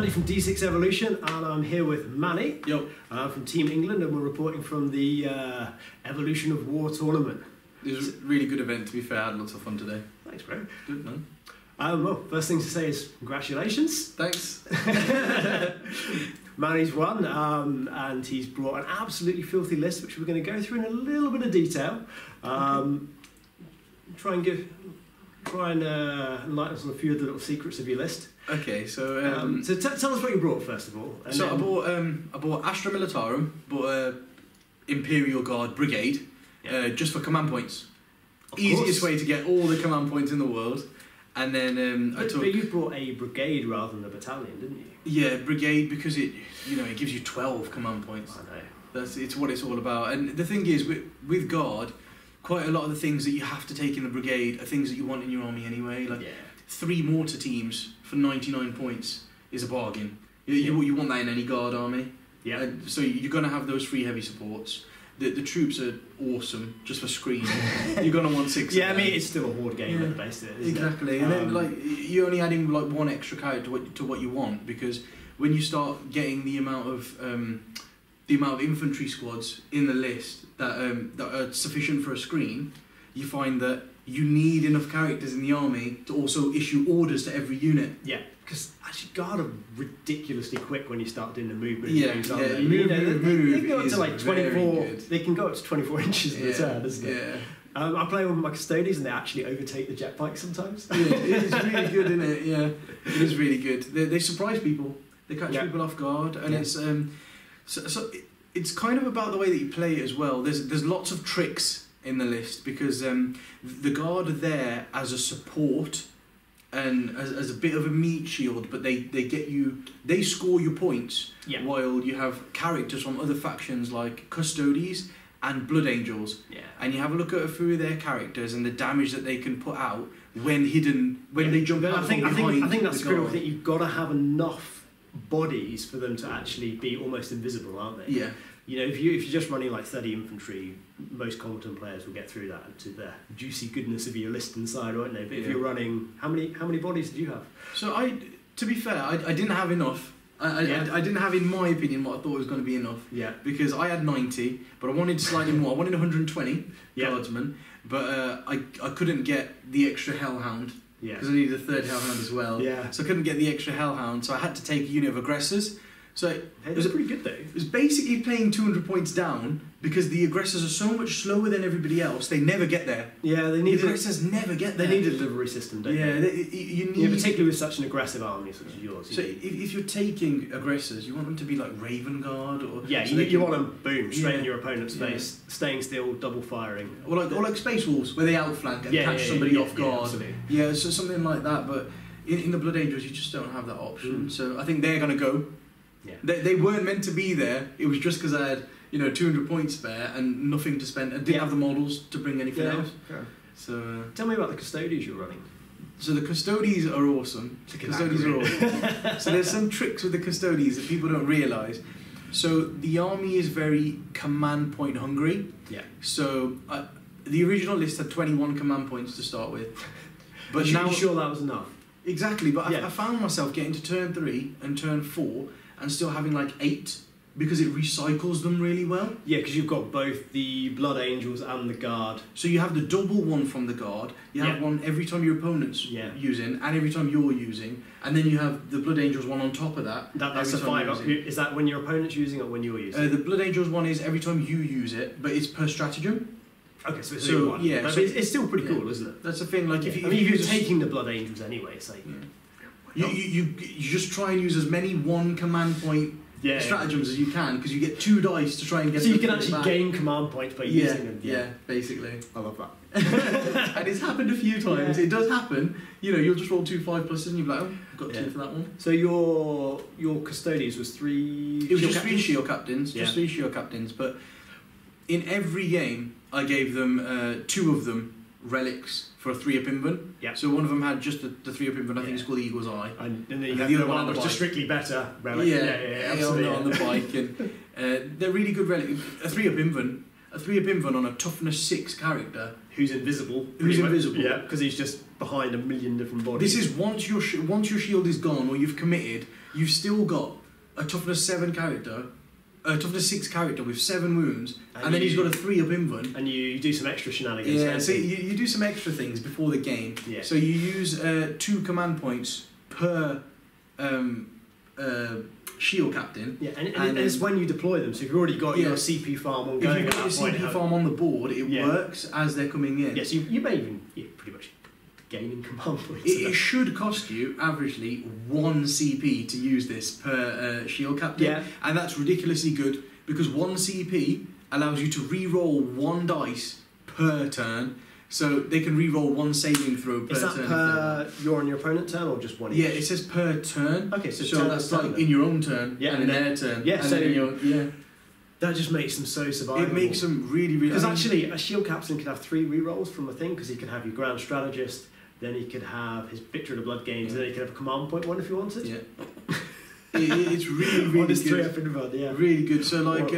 Manny from D6 Evolution, and I'm here with Manny from Team England, and we're reporting from the Evolution of War tournament. It was a really good event, to be fair. I had lots of fun today. Thanks, bro. Good, man. Well, first thing to say is congratulations. Thanks. Manny's won, and he's brought an absolutely filthy list, which we're going to go through in a little bit of detail. Try and enlighten us on a few of the little secrets of your list. Okay, so tell us what you brought first of all. So I bought Astra Militarum, bought Imperial Guard Brigade, just for command points. Easiest way to get all the command points in the world. And then but you brought a brigade rather than a battalion, didn't you? Yeah, brigade, because it gives you 12 command points. I know. It's what it's all about. And the thing is, with Guard, quite a lot of the things that you have to take in the brigade are things that you want in your army anyway. Like 3 mortar teams for 99 points is a bargain. You want that in any Guard army. Yeah. So you're going to have those 3 heavy supports. The troops are awesome just for screen. You're going to want 6. Yeah, I mean it's still a horde game at the base of it, isn't exactly. it? And then you're only adding 1 extra character to what you want, because when you start getting the amount of infantry squads in the list that are sufficient for a screen, you find that you need enough characters in the army to also issue orders to every unit. Yeah, because actually Guard are ridiculously quick when you start doing the movement. They can go up to like 24. They can go up to 24 inches in a turn, isn't it? Yeah. I play with my Custodes and they actually overtake the jetbike sometimes. Yeah, it is really good, isn't it? Yeah, it is really good. They surprise people. They catch people off guard, and it's it's kind of about the way that you play it as well. There's lots of tricks in the list, because the Guard are there as a support and as a bit of a meat shield, but they score your points while you have characters from other factions like Custodes and Blood Angels, and you have a look at a few of their characters and the damage that they can put out when they jump out from behind. I think that's critical. I think you've got to have enough bodies for them to actually be almost invisible, aren't they? Yeah. You know, if you're just running like 30 infantry, most competent players will get through that to the juicy goodness of your list inside, won't they? But if you're running, how many bodies did you have? So to be fair, I didn't have enough. I didn't have, in my opinion, what I thought was going to be enough. Yeah. Because I had 90, but I wanted slightly more. I wanted 120 Guardsmen, but I couldn't get the extra Hellhound. Yeah. Because I needed a 3rd Hellhound as well. Yeah. So I couldn't get the extra Hellhound, so I had to take a unit of aggressors. So it was pretty good though. It was basically playing 200 points down, because the aggressors are so much slower than everybody else. They never get there. Yeah, the aggressors never get there. They need a delivery system, don't they? You need, particularly with such an aggressive army such as yours. So if you're taking aggressors, you want them to be like Raven Guard, or you want them straight in your opponent's face, staying still, double firing, or like Space Wolves, where they outflank and catch somebody off guard. Yeah, so something like that. But in the Blood Angels, you just don't have that option. So I think they're going to go. Yeah. They weren't meant to be there. It was just because I had 200 points spare and nothing to spend. I didn't have the models to bring anything else. Sure. So tell me about the Custodes you're running. So the Custodes are awesome. So there's some tricks with the Custodes that people don't realise. So the army is very command point hungry. Yeah. So the original list had 21 command points to start with. But now, sure that was enough? Exactly. But I found myself getting to turn 3 and turn 4 and still having like 8, because it recycles them really well. Yeah, because you've got both the Blood Angels and the Guard. So you have the double one from the Guard. You have one every time your opponent's using, and every time you're using, and then you have the Blood Angels one on top of that. That's a 5 Is that when your opponent's using it or when you're using it? The Blood Angels one is every time you use it, but it's per stratagem. Okay, so it's still pretty cool, isn't it? That's the thing. Like if you're taking the Blood Angels anyway, it's like you just try and use as many 1 command point stratagems as you can, because you get 2 dice to try and get. So you can actually gain command points by using them. Yeah, basically. I love that. And it's happened a few times. It does happen. You'll just roll 2 5+s and you'll be like, oh, I've got 2 for that one. So your Custodes was 3. It was just 3 shield captains. Just 3 shield captains, but in every game I gave them 2 of them relics for a 3-up invent. Yeah. So one of them had just the 3-up invent. I think it's called Eagle's Eye. And then the other one was just strictly better relic. Absolutely. On the bike, and they're really good relic. A 3-up invent on a toughness 6 character who's invisible. Who's invisible? Yeah, because he's just behind a million different bodies. This is once your shield is gone or you've committed, you've still got a toughness 7 character, a toughness 6 character with 7 wounds, and then he's got a 3 up invuln. And you do some extra shenanigans. Yeah, so you do some extra things before the game. Yeah. So you use 2 command points per shield captain. Yeah, and it's when you deploy them. So if you've already got your CP farm on going, if you've got your CP farm on the board, it works as they're coming in. Yes, you may even pretty much gaining command points. It should cost you averagely 1 CP to use this per shield captain, and that's ridiculously good because 1 CP allows you to re-roll 1 dice per turn. So they can re-roll 1 saving throw per turn. Is that per you're on your opponent turn or just one each? Yeah, it says per turn. Okay, so that's like in your own turn and in their turn. Yeah, and so then that just makes them so survivable. It makes them really. Because actually, a shield captain could have 3 re-rolls from a thing, because he could have your Grand Strategist, then he could have his Victor of the Blood Games, and then he could have a command point one if he wanted. Yeah. It's really, really good. 3 up in the yeah. Really good. So, like,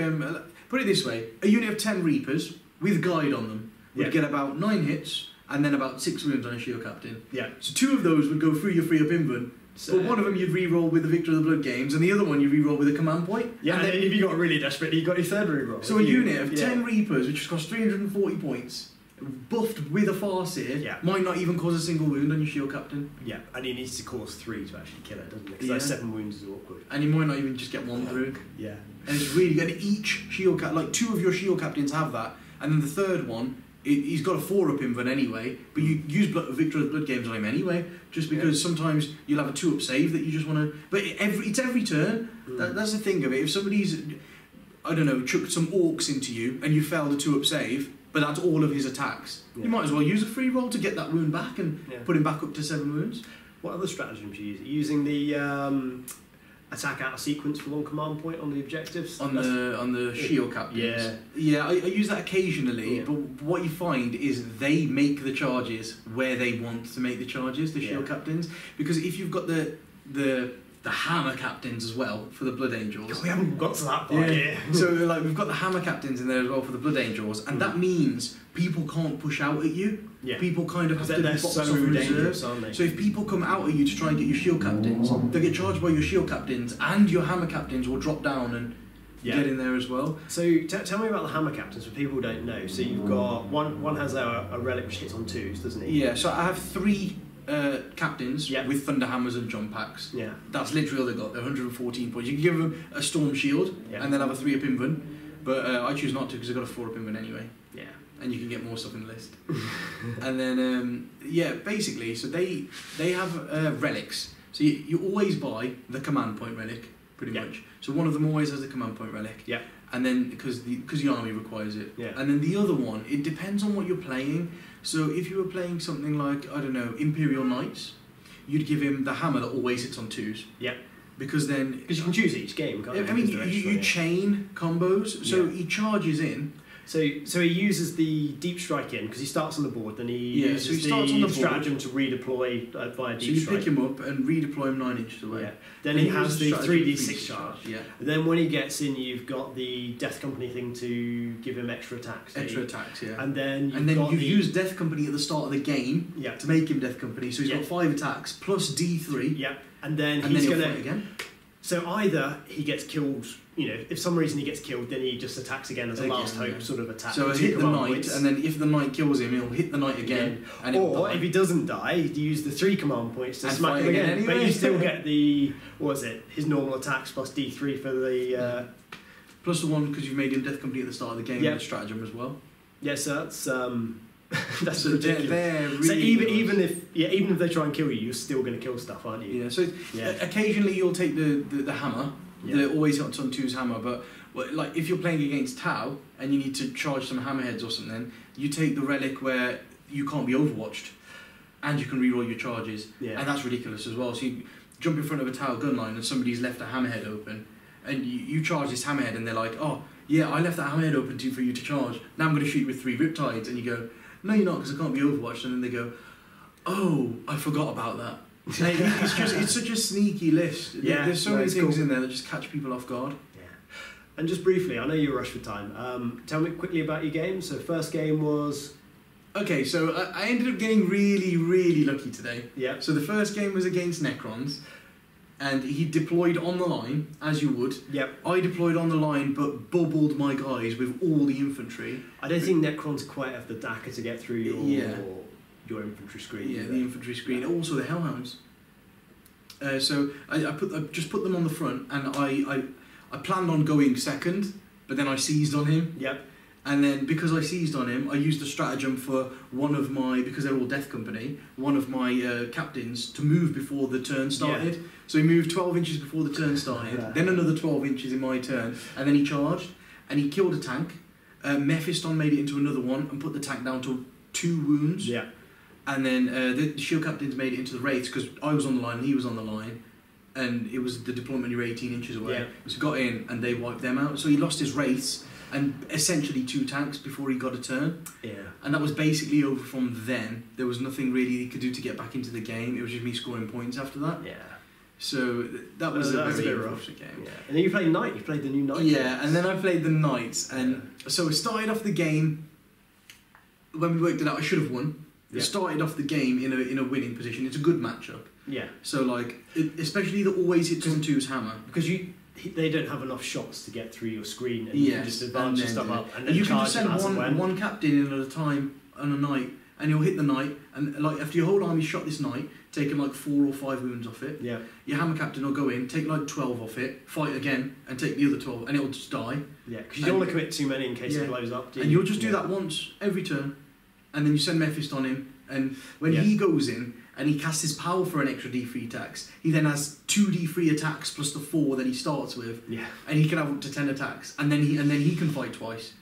put it this way: a unit of 10 Reapers with guide on them would get about 9 hits and then about 6 wounds on a shield captain. Yeah. So 2 of those would go through your 3 up invuln. So, but one of them you'd re-roll with the Victor of the Blood Games, and the other one you re-roll with a command point. Yeah, and then if you got really desperate, you got your 3rd re-roll. So a unit of 10 Reapers, which costs 340 points, buffed with a Farseer, might not even cause a single wound on your shield captain. Yeah, and he needs to cause 3 to actually kill it, doesn't it? Because 7 wounds is awkward. And he might not even just get 1 through. Yeah. And it's really good. Each shield like 2 of your shield captains have that, and then the 3rd one, he's got a 4 up invuln anyway, but you use Victor of the Blood Games on him anyway, just because sometimes you'll have a 2 up save that you just want to. But it's every turn. That's the thing of it. If somebody's, I don't know, chucked some orcs into you and you failed a 2 up save, but that's all of his attacks, you might as well use a free roll to get that wound back and put him back up to 7 wounds. What other stratagems are you using? Using the attack out of sequence for 1 command point on the objectives? On the shield captains. Yeah, I use that occasionally, but what you find is they make the charges where they want to make the charges, the shield captains, because if you've got the hammer captains as well for the Blood Angels. We haven't got to that part yet. So like we've got the hammer captains in there as well for the Blood Angels, and that means people can't push out at you. Yeah. People kind of have to be boxed off in reserve. Aren't they? So if people come out at you to try and get your shield captains, they'll get charged by your shield captains, and your hammer captains will drop down and get in there as well. So tell me about the hammer captains for people who don't know. So you've got one has a relic which hits on 2s, doesn't it? Yeah. So I have 3 captains with thunder hammers and jump packs. Yeah. That's literally all they got. They're 114 points. You can give them a storm shield and then have a 3 up invuln, but I choose not to because they've got a 4 up invuln anyway. Yeah. And you can get more stuff in the list. And then basically, so they have relics. So you always buy the command point relic pretty much. So one of them always has a command point relic. Yeah. And then because the army requires it. Yeah. And then the other one, it depends on what you're playing. So if you were playing something like, I don't know, Imperial Knights, you'd give him the hammer that always hits on 2s. Yeah. Because then... Because you can choose each game, can't you? I mean, you chain combos, so he charges in. So he uses the deep strike in, because he starts on the board, then he uses the stratagem to redeploy via deep strike. So you pick him up and redeploy him 9 inches away. Yeah. Then he has the 3d6 charge. Yeah. And then when he gets in, you've got the Death Company thing to give him extra attacks. Extra attacks, yeah. And then you've used Death Company at the start of the game to make him Death Company, so he's got 5 attacks plus D3. Yeah. And then he's going to... again. So either he gets killed, if for some reason he gets killed, then he just attacks again as a last hope sort of attack. So he'll hit the knight, and then if the knight kills him, he'll hit the knight again. And or if he doesn't die, you use the 3 command points to smack him again. Anyway. But you still get his normal attacks plus D3 for the... Plus the one, because you've made him Death Company at the start of the game, the stratagem as well. Yeah, so that's... that's so ridiculous. They're really so even if they try and kill you, you're still going to kill stuff, aren't you? Yeah. So occasionally you'll take the hammer, the always hits on 2's hammer, but like if you're playing against Tau and you need to charge some hammerheads or something, you take the relic where you can't be overwatched, and you can reroll your charges, and that's ridiculous as well. So you jump in front of a Tau gunline and somebody's left a hammerhead open, and you charge this hammerhead, and they're like, oh yeah, I left that hammerhead open for you to charge. Now I'm going to shoot with 3 riptides, and you go, no, you're not, because I can't be overwatched. And then they go, oh, I forgot about that. It's such a sneaky list. Yeah, there's so many things in there that just catch people off guard. Yeah. And just briefly, I know you're rushed for time. Tell me quickly about your game. So first game was Okay, so I ended up getting really, really lucky today. Yeah. So the first game was against necrons, and he deployed on the line, as you would. Yep. I deployed on the line, but bubbled my guys with all the infantry. I don't think necrons quite have the DACA to get through your infantry screen. Yeah, the infantry screen. Also the hellhounds. So I just put them on the front, and I planned on going second, but then I seized on him. Yep. And then because I seized on him, I used a stratagem for one of my, because they're all death company, one of my captains to move before the turn started. Yeah. So he moved 12 inches before the turn started, then another 12 inches in my turn, and then he charged, and he killed a tank. Mephiston made it into another one and put the tank down to 2 wounds. Yeah. And then the shield captains made it into the wraiths, because I was on the line and he was on the line, and it was the deployment, you were 18 inches away. Yeah. So got in and they wiped them out. So he lost his wraiths and essentially 2 tanks before he got a turn. Yeah. And that was basically over from then. There was nothing really he could do to get back into the game. It was just me scoring points after that. Yeah. So that was a very rough game. Yeah. And then you played Knight. You played the new Knight. Yeah, and then I played the Knights. And so we started off the game, when we worked it out, I should have won. Yeah. It started off the game in a winning position. It's a good matchup. Yeah. So like, especially the always hits on 2's hammer. Because they don't have enough shots to get through your screen, and you can just advance your stuff up, and then you can charge just send one captain in at a time on a knight, and you'll hit the knight, and like after your whole army shot this knight, taking like 4 or 5 wounds off it. Yeah. Your hammer captain will go in, take like 12 off it, fight again, and take the other 12, and it'll just die. Yeah, because you don't want to commit too many in case it blows up. And you'll just do that once every turn, and then you send Mephiston on him, and when he goes in and he casts his power for an extra D3 attacks, he then has 2 D3 attacks plus the 4 that he starts with. Yeah. And he can have up to 10 attacks, and then he can fight twice.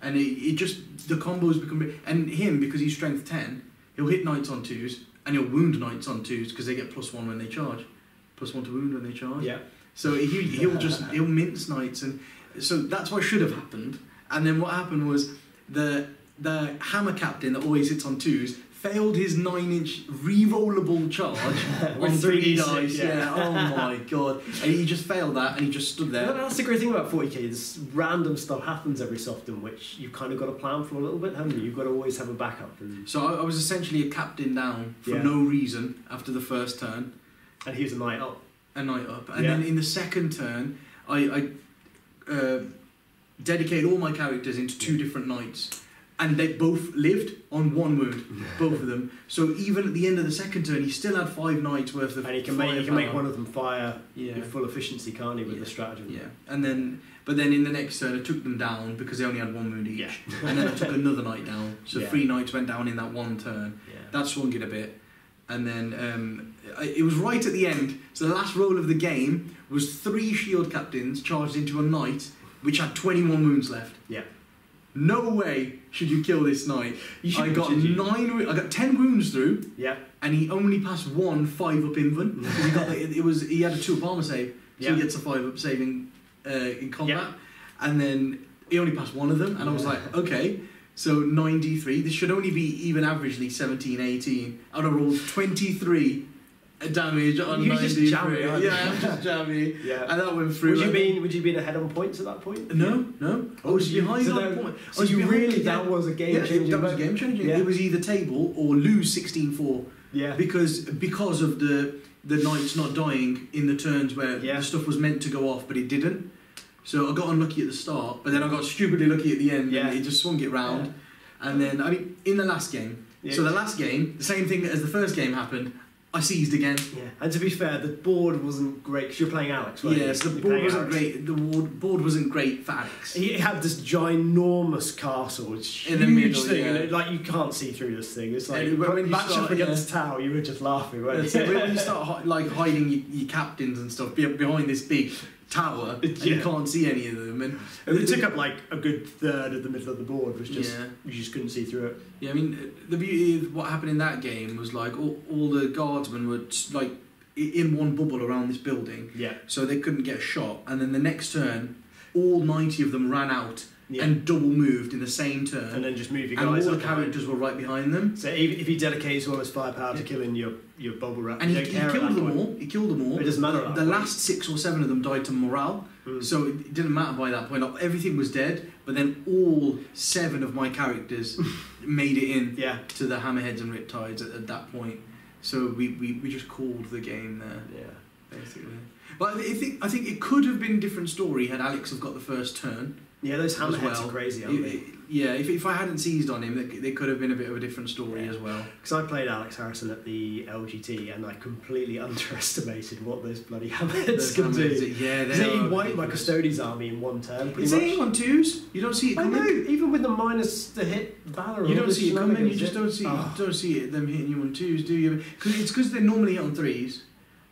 And it just, the combos become, and him, because he's strength 10, he'll hit knights on 2s, and he'll wound knights on 2s because they get +1 when they charge, +1 to wound when they charge. Yeah. So he'll mince knights, and so that's what should have happened. And then what happened was the hammer captain that always hits on 2s failed his 9-inch re-rollable charge on 3 dice. Yeah. Oh my god! And he just failed that, and he just stood there. Well, that's the great thing about 40k. This random stuff happens every so often, which you've kind of got to plan for a little bit, haven't you? You've got to always have a backup. So I was essentially a captain down for no reason after the first turn, and he was a knight up. And then in the second turn, I dedicated all my characters into 2 different knights. And they both lived on 1 wound, both of them. So even at the end of the second turn, he still had 5 knights worth of. And he can make one of them fire with full efficiency, can't he, with the stratagem? Yeah. But then in the next turn, I took them down because they only had 1 wound each. Yeah. And then I took another knight down. So 3 knights went down in that 1 turn. Yeah. That swung it a bit. And then it was right at the end. So the last roll of the game was 3 shield captains charged into a knight, which had 21 wounds left. Yeah. No way should you kill this knight. I got 10 wounds through. Yeah. And he only passed 1 5-up invuln. He had a 2-up armor save, so he gets a 5-up saving in combat. Yeah. And then he only passed 1 of them, and I was like, okay, so 9d3. This should only be even averagely 17, 18. And I rolled 23 damage on 9d3. Just jammy, I'm just jammy. Yeah. And that went through. Would you been ahead on points at that point? No. I was behind on points. So that was a game changing. That was a game changing. Yeah. It was either table or lose 16-4. Yeah. Because of the knights not dying in the turns where the stuff was meant to go off but it didn't. So I got unlucky at the start, but then I got stupidly lucky at the end, and it just swung it round. Yeah. And then in the last game. Yeah. So the last game, the same thing as the first game happened. I seized again. Yeah. And to be fair, the board wasn't great because you're playing Alex, right? Yes, the board wasn't great. The board wasn't great for Alex. He had this ginormous castle, it's in the middle thing, and you can't see through this thing. It's like when you match up against Tau, you were just laughing, weren't you? When you start hiding your captains and stuff behind this big tower, and you can't see any of them, and it took up like a good third of the middle of the board. Was just you just couldn't see through it. Yeah, I mean the beauty of what happened in that game was like all the guardsmen were like in one bubble around this building. Yeah. So they couldn't get a shot, and then the next turn, all 90 of them ran out. Yeah. And double moved in the same turn, and then just move your guys. And all the characters were right behind them. So if he dedicates all his firepower to killing your bubble rat, and he killed them all. He killed them all. It doesn't matter. The last 6 or 7 of them died to morale, so it didn't matter by that point. Everything was dead, but then all 7 of my characters made it in Yeah. to the Hammerheads and Riptides at that point. So we just called the game there, Yeah. basically. But I think it could have been a different story had Alex have got the first turn. Yeah, those as hammerheads well. are crazy, aren't they? Yeah, if I hadn't seized on him, they could have been a bit of a different story Yeah. as well. Because I played Alex Harrison at the LGT and I completely underestimated what those bloody hammerheads Those can do. Hammerheads, yeah, They they are wiped my ridiculous. Custodes army in one turn, pretty It's much. hitting on 2s. You don't see it I coming. know, even with the minus the hit Valor. You don't see it coming. You just don't. don't see it them hitting you on 2s, do you? It's because they normally hit on 3s.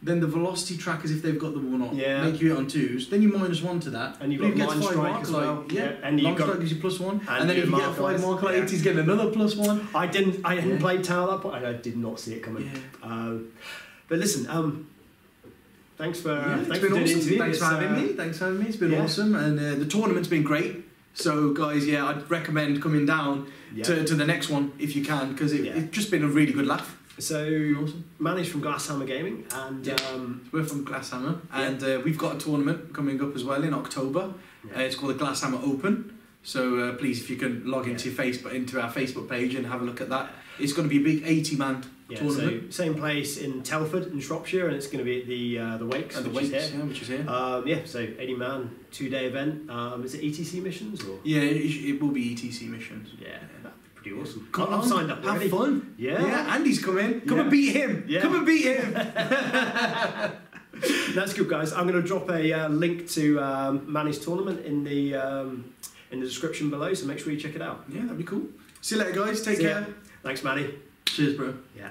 Then the velocity trackers, if they've got them or not, Yeah. make you hit on 2s. Then you -1 to that. And you've But got if you get Mind 5 Strike mark as light, well. yeah. And you've Long got. strike gives you +1, and then your if you get Mark 5 Lights, mark light, yeah. he's getting another +1. I hadn't Yeah. played Tower at that point, and I did not see it coming. Yeah. But listen, thanks for It's thanks been for doing the awesome. interview. Thanks for having me. Thanks for having me. It's been yeah. awesome, and the tournament's been great. So, guys, yeah, I'd recommend coming down Yeah. to the next one if you can, because Yeah. it's just been a really good laugh. So, Awesome. Manny's from Glasshammer Gaming, and Yeah. We're from Glasshammer, and we've got a tournament coming up as well in October. Yeah. It's called the Glasshammer Open. So please, if you can log into Yeah. into our Facebook page and have a look at that. It's going to be a big 80-man yeah, tournament. so same place in Telford in Shropshire, and it's going to be at the Wakes, And the which Wakes, is here. which is here. So 80-man, 2-day event. Is it ETC missions or? Yeah, it will be ETC missions. Yeah, that'd be pretty awesome. Come I'm on, signed up have already. fun. Yeah. Andy's coming. Come Yeah. and beat him. Yeah. Come and beat him. That's good, guys. I'm going to drop a link to Manny's tournament in the description below, so make sure you check it out. Yeah, that'd be cool. See you later, guys. Take See ya. care. Thanks, Manny. Cheers, bro. Yeah.